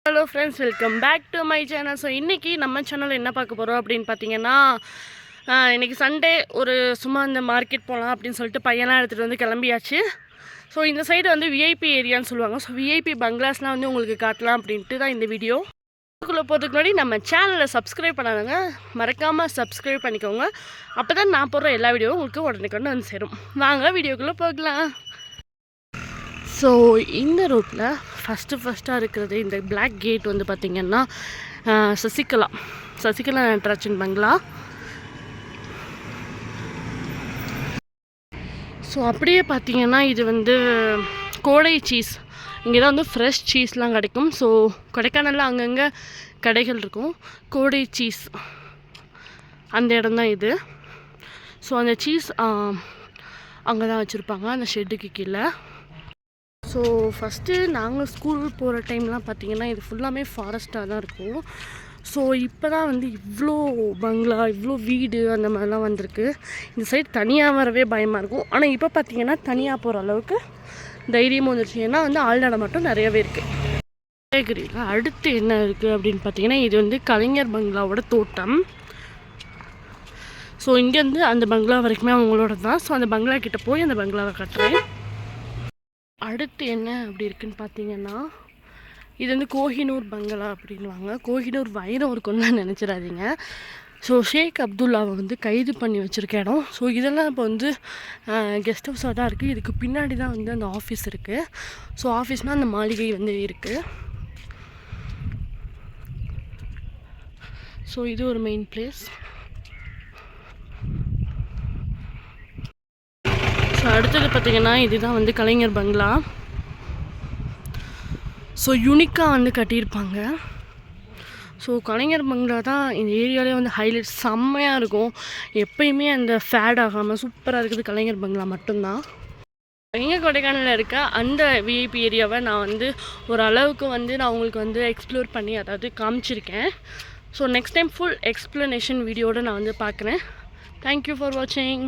Hello friends, welcome back to my channel. So இன்றைக்கி நம்ம channel என்ன பார்க்க போகிறோம் அப்படின்னு பார்த்தீங்கன்னா, இன்றைக்கி சண்டே ஒரு சும்மா இந்த மார்க்கெட் போகலாம் அப்படின்னு சொல்லிட்டு பையனாக எடுத்துகிட்டு வந்து கிளம்பியாச்சு. ஸோ இந்த சைடு வந்து விஐபி ஏரியான்னு சொல்லுவாங்க. ஸோ விஐபி பங்களாஸ்லாம் வந்து உங்களுக்கு காட்டலாம் அப்படின்ட்டு தான் இந்த வீடியோ. அதுக்குள்ளே போகிறதுக்கு முன்னாடி நம்ம சேனலை சப்ஸ்கிரைப் பண்ணாதவங்க மறக்காமல் சப்ஸ்கிரைப் பண்ணிக்கோங்க. அப்போ தான் நான் போடுற எல்லா வீடியோவும் உங்களுக்கு உடனே கொண்டு வந்து சேரும். வாங்க வீடியோக்குள்ளே போகலாம். ஸோ இந்த ரோட்டில் ஃபஸ்ட்டாக இருக்கிறது இந்த பிளாக் கேட் வந்து பார்த்திங்கன்னா சசிகலா நட்ராஜன் பங்களா. ஸோ அப்படியே பார்த்திங்கன்னா இது வந்து கோடை சீஸ். இங்கே தான் வந்து ஃப்ரெஷ் சீஸ்லாம் கிடைக்கும். ஸோ கொடைக்கானலில் அங்கங்கே கடைகள் இருக்கும். கோடை சீஸ் அந்த இடம் தான் இது. ஸோ அந்த சீஸ் அங்கே தான் வச்சுருப்பாங்க அந்த ஷெட்டுக்கு கீழே. ஸோ ஃபஸ்ட்டு நாங்கள் ஸ்கூல் போகிற டைம்லாம் பார்த்திங்கன்னா இது ஃபுல்லாமே ஃபாரஸ்ட்டாக தான் இருக்கும். ஸோ இப்போ தான் வந்து இவ்வளோ பங்களா, இவ்வளோ வீடு அந்த மாதிரிலாம் வந்திருக்கு. இந்த சைடு தனியாக வரவே பயமாக இருக்கும். ஆனால் இப்போ பார்த்திங்கன்னா தனியாக போகிற அளவுக்கு தைரியமாக வந்துருச்சு. ஏன்னா வந்து ஆழ்நடை மட்டும் நிறையவே இருக்குது. கேட்குறீங்க அடுத்து என்ன இருக்குது அப்படின்னு பார்த்தீங்கன்னா, இது வந்து கலைஞர் பங்களாவோட தோட்டம். ஸோ இங்கேருந்து அந்த பங்களா வரைக்குமே அவங்களோட தான். ஸோ அந்த பங்களா கிட்டே போய் அந்த பங்களாவை கட்டுறேன். அடுத்து என்ன அப்படி இருக்குன்னு பார்த்தீங்கன்னா, இது வந்து கோஹினூர் பங்களா அப்படின்வாங்க. கோஹினூர் வைரம் இருக்குன்னு நினச்சிடாதீங்க. ஸோ ஷேக் அப்துல்லாவை வந்து கைது பண்ணி வச்சுருக்க இடம். ஸோ இதெல்லாம் இப்போ வந்து கெஸ்ட் ஹவுஸாக தான் இருக்குது. இதுக்கு பின்னாடி தான் வந்து அந்த ஆஃபீஸ் இருக்குது. ஸோ ஆஃபீஸ்னால் அந்த மாளிகை வந்து இருக்குது. ஸோ இது ஒரு மெயின் பிளேஸ். ஸோ அடுத்தது பார்த்திங்கன்னா இதுதான் வந்து கலைஞர் பங்களா. ஸோ யூனிக்காக வந்து கட்டியிருப்பாங்க. ஸோ கலைஞர் பங்களா தான் இந்த ஏரியாவிலே வந்து ஹைலைட். செம்மையாக இருக்கும். எப்பயுமே அந்த ஃபேட் ஆகாமல் சூப்பராக இருக்குது கலைஞர் பங்களா மட்டும்தான். எங்கள் கொடைக்கானலில் இருக்க அந்த விஐபி ஏரியாவை நான் வந்து ஒரு அளவுக்கு வந்து நான் உங்களுக்கு வந்து எக்ஸ்ப்ளோர் பண்ணி அதாவது காமிச்சிருக்கேன். So next time full explanation வீடியோடு நான் வந்து பார்க்குறேன். தேங்க்யூ ஃபார் வாட்சிங்.